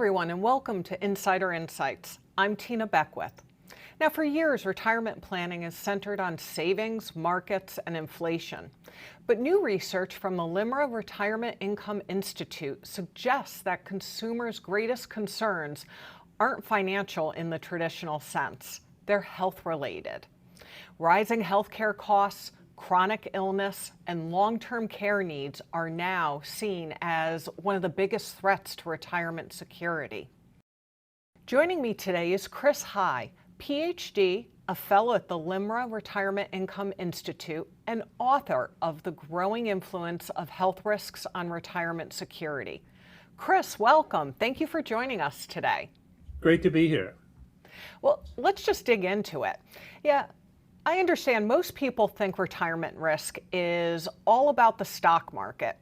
everyone, and welcome to Insider Insights. I'm Tina Beckwith. Now, for years, retirement planning is centered on savings, markets, and inflation. But new research from the LIMRA Retirement Income Institute suggests that consumers' greatest concerns aren't financial in the traditional sense. They're health-related. Rising healthcare costs, chronic illness, and long-term care needs are now seen as one of the biggest threats to retirement security. Joining me today is Chris Heye, PhD, a fellow at the LIMRA Retirement Income Institute, and author of The Growing Influence of Health Risks on Retirement Security. Chris, welcome. Thank you for joining us today. Great to be here. Well, let's just dig into it. Yeah. I understand most people think retirement risk is all about the stock market,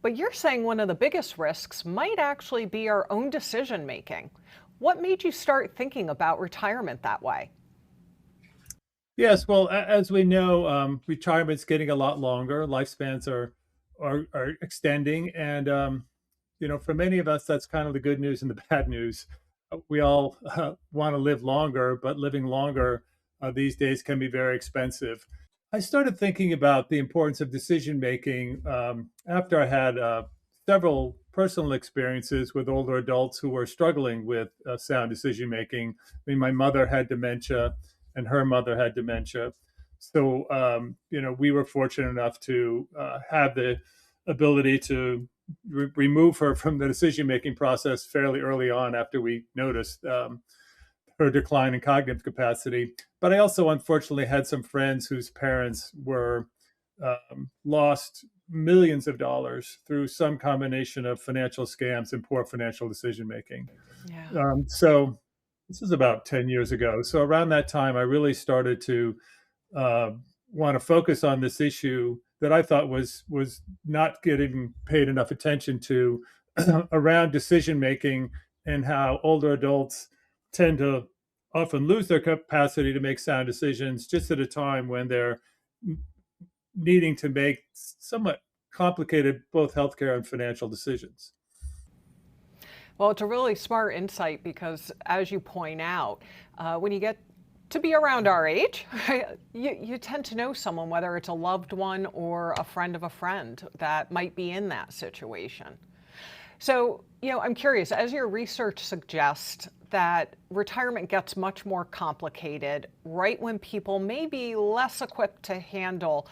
but you're saying one of the biggest risks might actually be our own decision making. What made you start thinking about retirement that way? Yes, well, as we know, retirement's getting a lot longer. Lifespans are extending, and for many of us, that's kind of the good news and the bad news. We all want to live longer, but living longer these days can be very expensive. I started thinking about the importance of decision making after I had several personal experiences with older adults who were struggling with sound decision making. I mean, my mother had dementia, and her mother had dementia. So, we were fortunate enough to have the ability to remove her from the decision making process fairly early on after we noticed her decline in cognitive capacity. But I also unfortunately had some friends whose parents were lost millions of dollars through some combination of financial scams and poor financial decision making. Yeah. So this is about 10 years ago. So around that time, I really started to want to focus on this issue that I thought was not getting paid enough attention to around decision making and how older adults tend to often lose their capacity to make sound decisions just at a time when they're needing to make somewhat complicated both healthcare and financial decisions. Well, it's a really smart insight because, as you point out, when you get to be around our age, you tend to know someone, whether it's a loved one or a friend of a friend, that might be in that situation. So, I'm curious, as your research suggests, that retirement gets much more complicated right when people may be less equipped to handle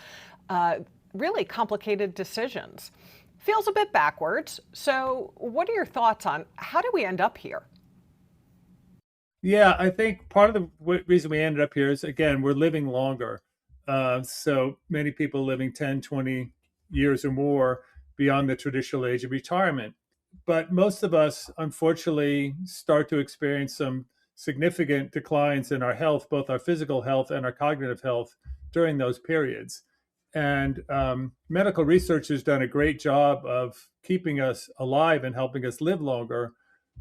really complicated decisions. Feels a bit backwards. So what are your thoughts on how did we end up here? Yeah, I think part of the reason we ended up here is, again, we're living longer. So many people living 10, 20 years or more beyond the traditional age of retirement. But most of us, unfortunately, start to experience some significant declines in our health, both our physical health and our cognitive health during those periods. And medical research has done a great job of keeping us alive and helping us live longer.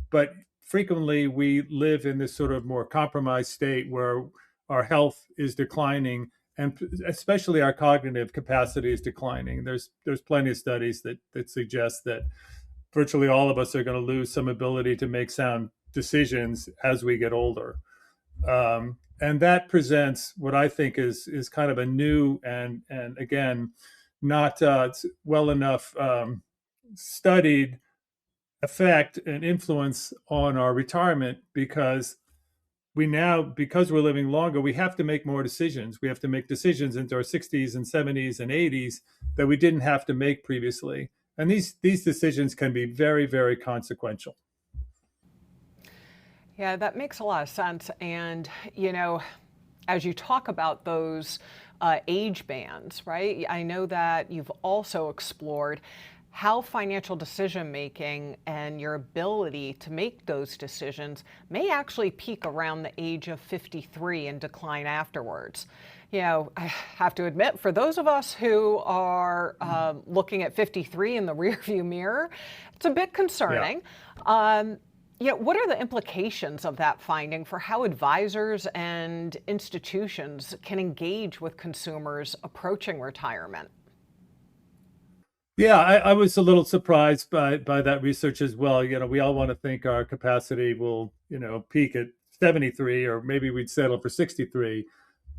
But frequently, we live in this sort of more compromised state where our health is declining, and especially our cognitive capacity is declining. There's plenty of studies that suggest that virtually all of us are going to lose some ability to make sound decisions as we get older. And that presents what I think is kind of a new and again, not well enough studied effect and influence on our retirement, because because we're living longer, we have to make more decisions. We have to make decisions into our 60s and 70s and 80s that we didn't have to make previously. And these decisions can be very, very consequential. Yeah, that makes a lot of sense. And, as you talk about those age bands, right? I know that you've also explored how financial decision making and your ability to make those decisions may actually peak around the age of 53 and decline afterwards. I have to admit, for those of us who are looking at 53 in the rearview mirror, it's a bit concerning. What are the implications of that finding for how advisors and institutions can engage with consumers approaching retirement? Yeah, I was a little surprised by that research as well. We all want to think our capacity will, peak at 73, or maybe we'd settle for 63.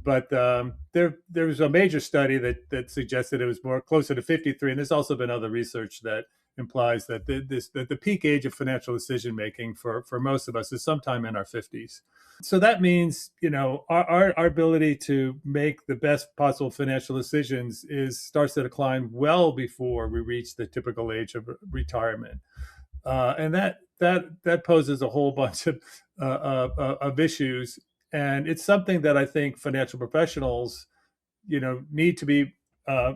But there was a major study that suggested it was more closer to 53, and there's also been other research that implies that the peak age of financial decision making for most of us is sometime in our 50s. So that means, our ability to make the best possible financial decisions is starts to decline well before we reach the typical age of retirement. And that poses a whole bunch of issues, and it's something that I think financial professionals, need to be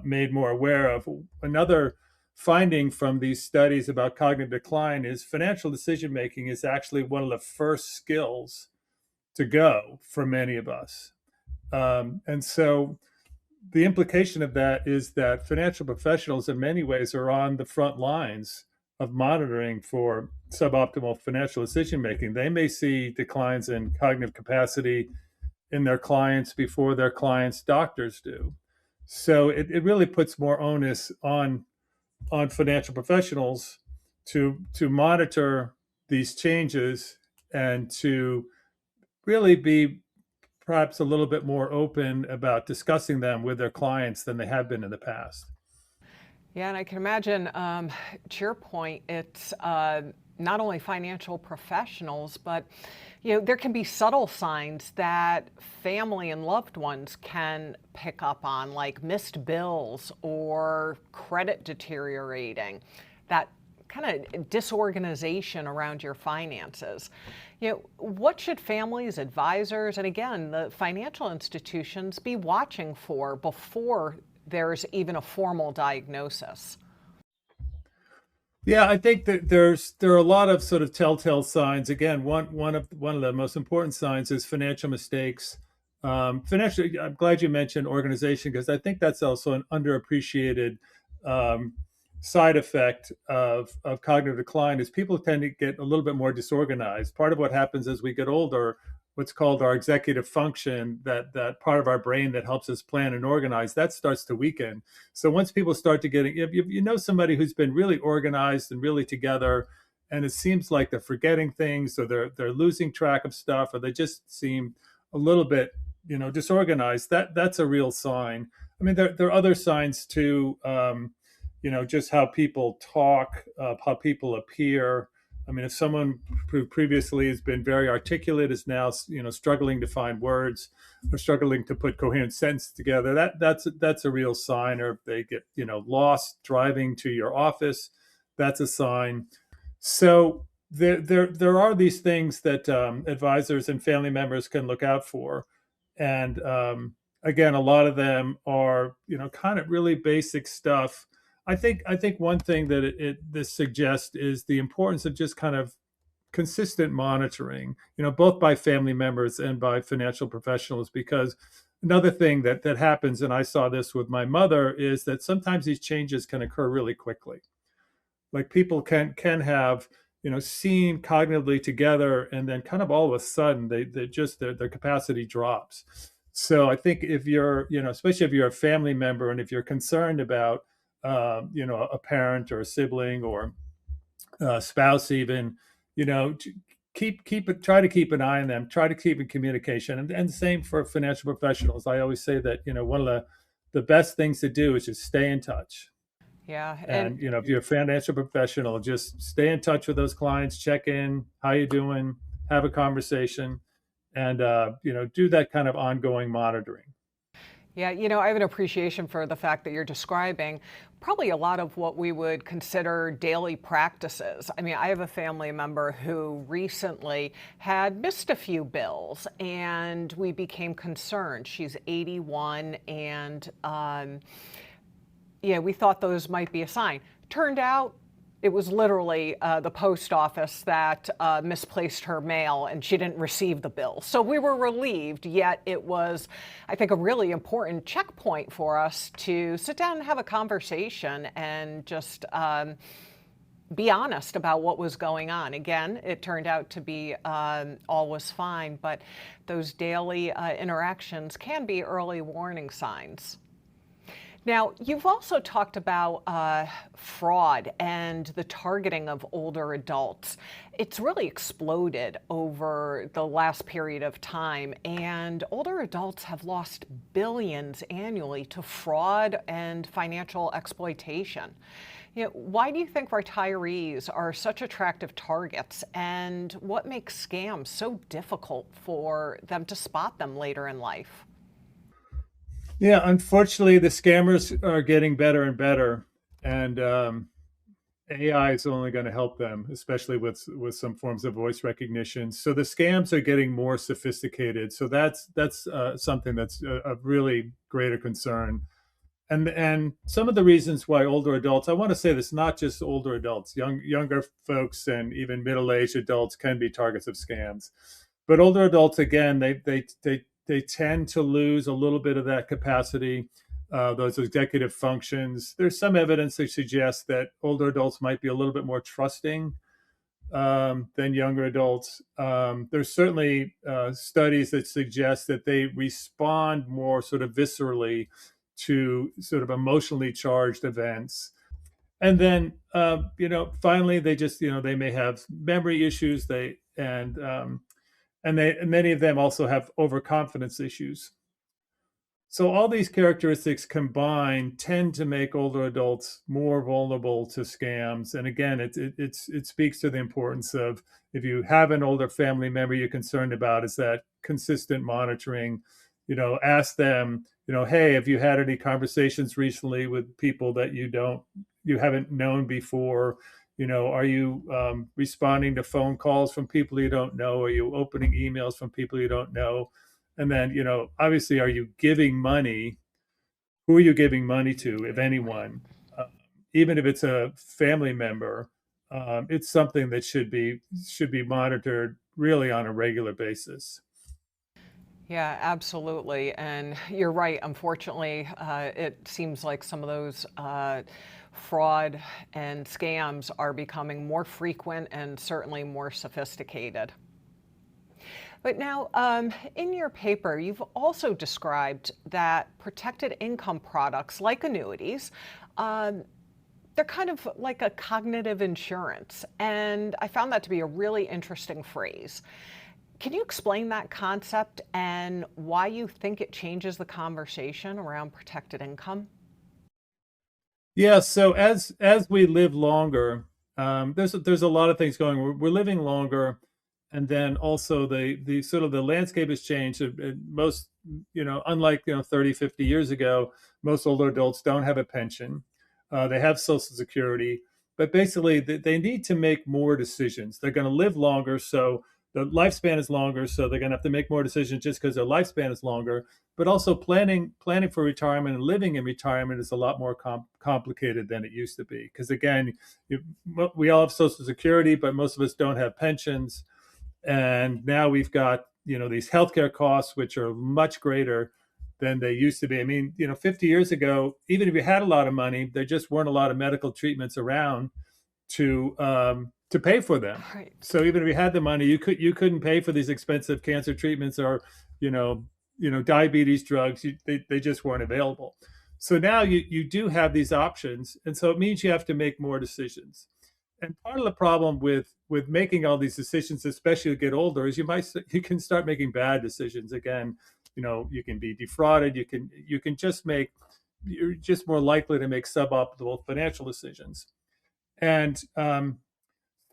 made more aware of. Another finding from these studies about cognitive decline is financial decision making is actually one of the first skills to go for many of us. And so the implication of that is that financial professionals, in many ways, are on the front lines of monitoring for suboptimal financial decision making. They may see declines in cognitive capacity in their clients before their clients' doctors do. So it really puts more onus on financial professionals to monitor these changes and to really be perhaps a little bit more open about discussing them with their clients than they have been in the past. Yeah, and I can imagine, to your point, it's not only financial professionals, but there can be subtle signs that family and loved ones can pick up on, like missed bills or credit deteriorating, that kind of disorganization around your finances. What should families, advisors, and again, the financial institutions be watching for before there's even a formal diagnosis? Yeah, I think that there are a lot of sort of telltale signs. Again, one of the most important signs is financial mistakes. Financial. I'm glad you mentioned organization, because I think that's also an underappreciated um, side effect of cognitive decline. Is people tend to get a little bit more disorganized. Part of what happens as we get older, what's called our executive function, that part of our brain that helps us plan and organize, that starts to weaken. So once people start to get, if you know somebody who's been really organized and really together, and it seems like they're forgetting things, or they're losing track of stuff, or they just seem a little bit, disorganized, that's a real sign. I mean, there are other signs too. Just how people talk, how people appear. I mean, if someone who previously has been very articulate is now, struggling to find words or struggling to put coherent sentences together, that's a real sign. Or if they get, lost driving to your office, that's a sign. So there are these things that advisors and family members can look out for, and again, a lot of them are, kind of really basic stuff. I think one thing that this suggests is the importance of just kind of consistent monitoring, both by family members and by financial professionals. Because another thing that happens, and I saw this with my mother, is that sometimes these changes can occur really quickly. Like people can have, seem cognitively together, and then kind of all of a sudden they just their capacity drops. So I think if you're, especially if you're a family member, and if you're concerned about a parent or a sibling or a spouse even, try to keep an eye on them, try to keep in communication. And same for financial professionals. I always say that, one of the best things to do is just stay in touch. Yeah, and And if you're a financial professional, just stay in touch with those clients, check in, how you doing, have a conversation, and do that kind of ongoing monitoring. yeah, I have an appreciation for the fact that you're describing probably a lot of what we would consider daily practices. I mean, I have a family member who recently had missed a few bills, and we became concerned. She's 81, and yeah, we thought those might be a sign. Turned out it was literally the post office that misplaced her mail, and she didn't receive the bill. So we were relieved, yet it was, I think, a really important checkpoint for us to sit down and have a conversation and just be honest about what was going on. Again, it turned out to be all was fine, but those daily interactions can be early warning signs. Now, you've also talked about fraud and the targeting of older adults. It's really exploded over the last period of time, and older adults have lost billions annually to fraud and financial exploitation. Why do you think retirees are such attractive targets, and what makes scams so difficult for them to spot them later in life? Yeah, unfortunately, the scammers are getting better and better, and AI is only going to help them, especially with some forms of voice recognition. So the scams are getting more sophisticated. So that's something that's a really greater concern. And some of the reasons why older adults, I want to say this, not just older adults, younger folks and even middle-aged adults can be targets of scams. But older adults, again, they tend to lose a little bit of that capacity, those executive functions. There's some evidence that suggests that older adults might be a little bit more trusting than younger adults. There's certainly studies that suggest that they respond more sort of viscerally to sort of emotionally charged events. And then, finally, they just, they may have memory issues. And many of them also have overconfidence issues. So all these characteristics combined tend to make older adults more vulnerable to scams. And again, it speaks to the importance of, if you have an older family member you're concerned about, is that consistent monitoring. Ask them, hey, have you had any conversations recently with people that you haven't known before? Are you responding to phone calls from people you don't know? Are you opening emails from people you don't know? And then, obviously, are you giving money? Who are you giving money to, if anyone? Uh, Even if it's a family member, it's something that should be monitored really on a regular basis. Yeah, absolutely. And you're right. Unfortunately, it seems like some of those fraud and scams are becoming more frequent and certainly more sophisticated. But now, in your paper, you've also described that protected income products like annuities, um, they're kind of like a cognitive insurance. And I found that to be a really interesting phrase. Can you explain that concept and why you think it changes the conversation around protected income? Yeah. So as we live longer, there's a lot of things going. We're living longer, and then also the sort of the landscape has changed. Most, unlike 30, 50 years ago, most older adults don't have a pension. They have Social Security, but basically they need to make more decisions. They're going to live longer, so the lifespan is longer, so they're going to have to make more decisions just because their lifespan is longer. But also planning for retirement and living in retirement is a lot more complicated than it used to be. Because again, you, we all have Social Security, but most of us don't have pensions. And now we've got these healthcare costs, which are much greater than they used to be. I mean, 50 years ago, even if you had a lot of money, there just weren't a lot of medical treatments around to pay for them. Right. So even if you had the money, you couldn't pay for these expensive cancer treatments, or diabetes drugs. They just weren't available. So now you do have these options, and so it means you have to make more decisions. And part of the problem with making all these decisions, especially as you get older, is you can start making bad decisions. Again, you can be defrauded. You can just make you're just more likely to make suboptimal financial decisions. And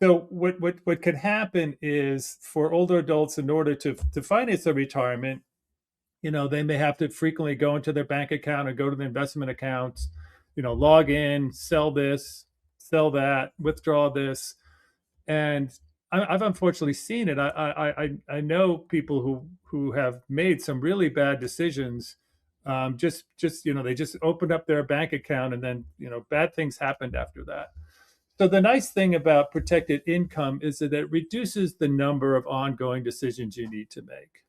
so what can happen is, for older adults, in order to finance their retirement, they may have to frequently go into their bank account and go to the investment accounts, log in, sell this, sell that, withdraw this. And I've unfortunately seen it. I know people who have made some really bad decisions. Just they just opened up their bank account, and then bad things happened after that. So the nice thing about protected income is that it reduces the number of ongoing decisions you need to make.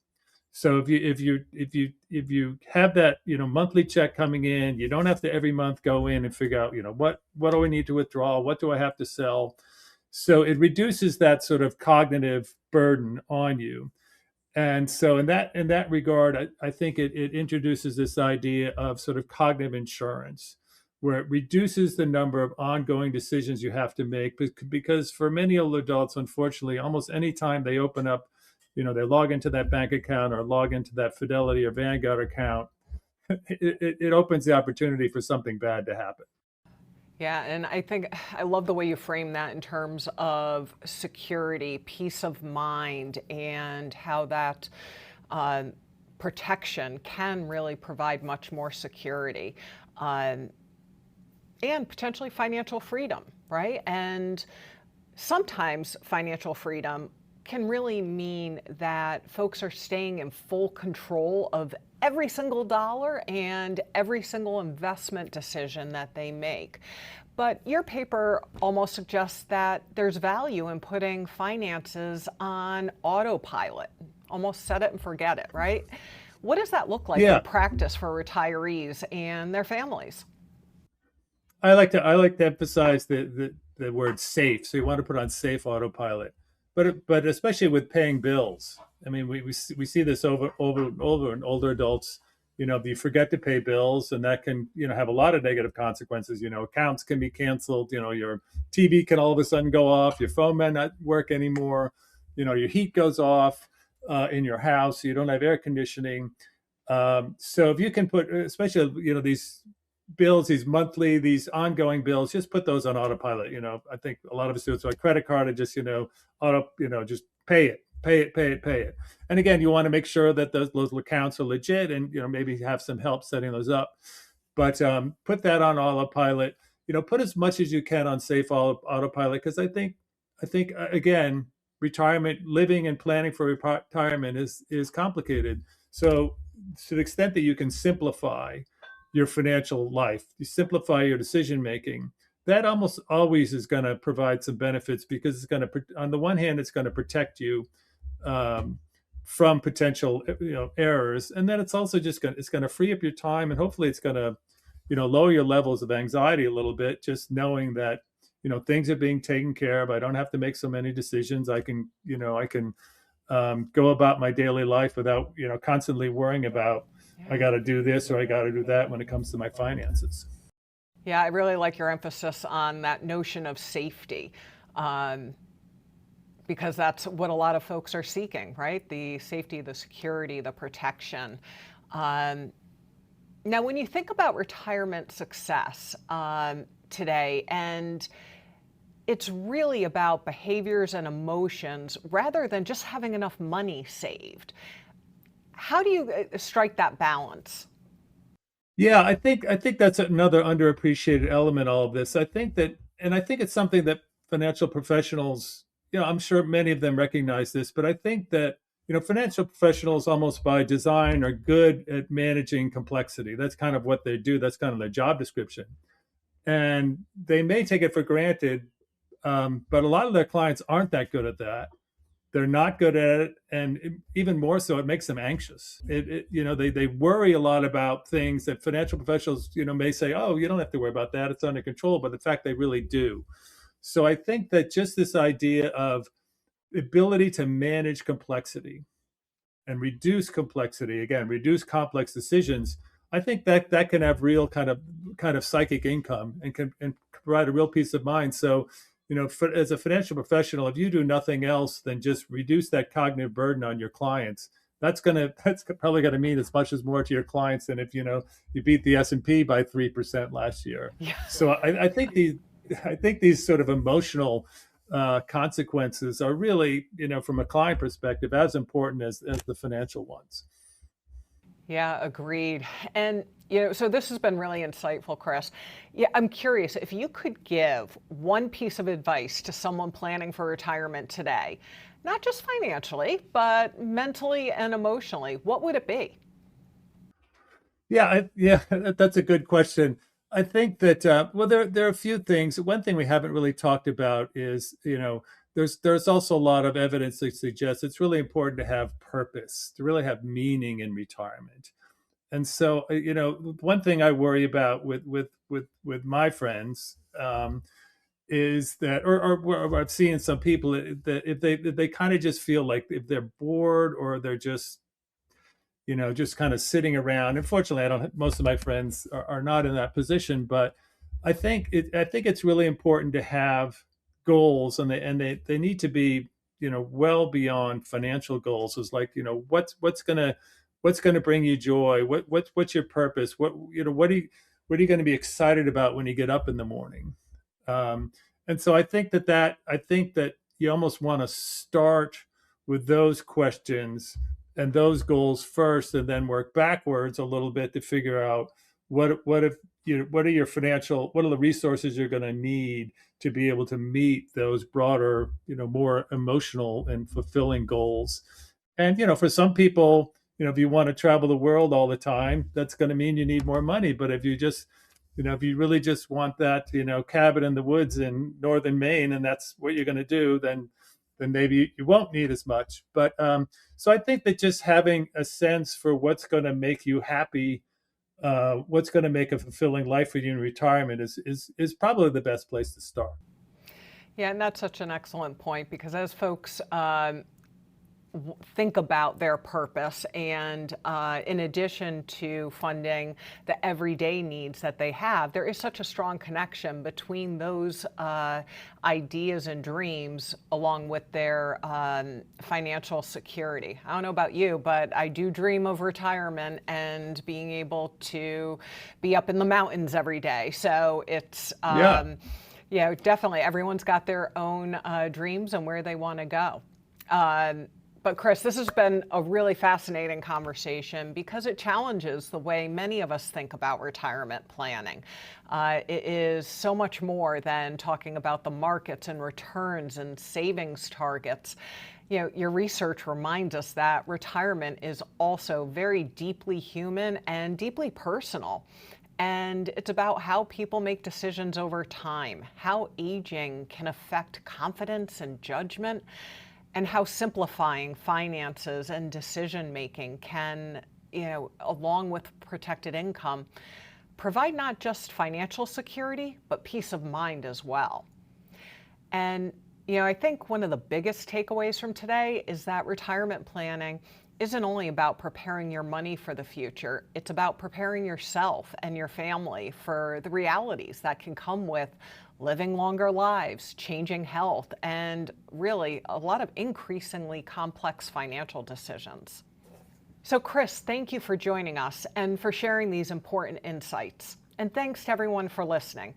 So if you have that monthly check coming in, you don't have to every month go in and figure out what do I need to withdraw, what do I have to sell. So it reduces that sort of cognitive burden on you. And so in that regard, I think it introduces this idea of sort of cognitive insurance, where it reduces the number of ongoing decisions you have to make. Because for many older adults, unfortunately, almost any time they open up, they log into that bank account or log into that Fidelity or Vanguard account, it opens the opportunity for something bad to happen. Yeah, and I think I love the way you frame that in terms of security, peace of mind, and how that uh, protection can really provide much more security and potentially financial freedom, right? And sometimes financial freedom can really mean that folks are staying in full control of every single dollar and every single investment decision that they make. But your paper almost suggests that there's value in putting finances on autopilot, almost set it and forget it, right? What does that look like in Yeah, practice for retirees and their families? I like to emphasize the word safe. So you want to put on safe autopilot, but especially with paying bills. I mean, we see this over in older adults. You forget to pay bills, and that can have a lot of negative consequences. Accounts can be canceled. Your TV can all of a sudden go off. Your phone may not work anymore. Your heat goes off in your house. You don't have air conditioning. So if you can put, especially these bills, these monthly, these ongoing bills, just put those on autopilot. I think a lot of us do it. So a credit card and just just pay it, pay it, pay it, pay it. And again, you want to make sure that those accounts are legit, and maybe have some help setting those up. But put that on autopilot. Put as much as you can on safe autopilot, because I think again, retirement, living and planning for retirement is complicated. So to the extent that you can simplify your financial life, you simplify your decision making, that almost always is going to provide some benefits, because it's going to, on the one hand, it's going to protect you um, from potential errors, and then it's also just going to free up your time, and hopefully it's going to lower your levels of anxiety a little bit, just knowing that things are being taken care of. I don't have to make so many decisions. I can go about my daily life without constantly worrying about, I Yeah. got to do this or I got to do that when it comes to my finances. Yeah, I really like your emphasis on that notion of safety, um, because that's what a lot of folks are seeking, right? The safety, the security, the protection. Um, Now, when you think about retirement success today, and it's really about behaviors and emotions rather than just having enough money saved, how do you strike that balance? Yeah, I think that's another underappreciated element of all of this. I think it's something that financial professionals, I'm sure many of them recognize this, but I think that financial professionals almost by design are good at managing complexity. That's kind of what they do. That's kind of their job description, and they may take it for granted, but a lot of their clients aren't that good at that. They're not good at it, and even more so, it makes them anxious. They worry a lot about things that financial professionals may say, oh, you don't have to worry about that, it's under control, but in fact they really do. So I think that just this idea of the ability to manage complexity and reduce complexity, again, reduce complex decisions, I think that that can have real kind of psychic income, and provide a real peace of mind. So as a financial professional, if you do nothing else than just reduce that cognitive burden on your clients, that's probably gonna mean as much as more to your clients than if you beat the S&P by 3% last year. Yeah. So I think these sort of emotional consequences are really, from a client perspective, as important as the financial ones. Yeah, agreed. And, so this has been really insightful, Chris. Yeah, I'm curious if you could give one piece of advice to someone planning for retirement today, not just financially, but mentally and emotionally, what would it be? Yeah, that's a good question. I think that well, there are a few things. One thing we haven't really talked about is there's also a lot of evidence that suggests it's really important to have purpose, to really have meaning in retirement. And so one thing I worry about with my friends, is that, or I've seen some people that if they kind of just feel like if they're bored or they're just just kind of sitting around. Unfortunately, I don't. Most of my friends are not in that position, but I think it's really important to have goals, and they need to be well beyond financial goals. It's like what's gonna bring you joy. What's your purpose? What are you going to be excited about when you get up in the morning? Um, and so I think that you almost want to start with those questions and those goals first, and then work backwards a little bit to figure out what if what are your financial, what are the resources you're going to need to be able to meet those broader, more emotional and fulfilling goals. And for some people, if you want to travel the world all the time, that's going to mean you need more money. But if you just if you really just want that, cabin in the woods in northern Maine, and that's what you're going to do, then maybe you won't need as much. But so I think that just having a sense for what's going to make you happy, what's going to make a fulfilling life for you in retirement is probably the best place to start. Yeah, and that's such an excellent point, because as folks think about their purpose, and in addition to funding the everyday needs that they have, there is such a strong connection between those ideas and dreams along with their financial security. I don't know about you, but I do dream of retirement and being able to be up in the mountains every day. So it's yeah, definitely everyone's got their own dreams and where they want to go. But Chris, this has been a really fascinating conversation, because it challenges the way many of us think about retirement planning. It is so much more than talking about the markets and returns and savings targets. Your research reminds us that retirement is also very deeply human and deeply personal. And it's about how people make decisions over time, how aging can affect confidence and judgment, and how simplifying finances and decision-making can, along with protected income, provide not just financial security, but peace of mind as well. And, I think one of the biggest takeaways from today is that retirement planning isn't only about preparing your money for the future, it's about preparing yourself and your family for the realities that can come with living longer lives, changing health, and really a lot of increasingly complex financial decisions. So Chris, thank you for joining us and for sharing these important insights. And thanks to everyone for listening.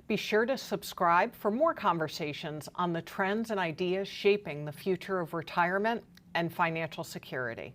Be sure to subscribe for more conversations on the trends and ideas shaping the future of retirement and financial security.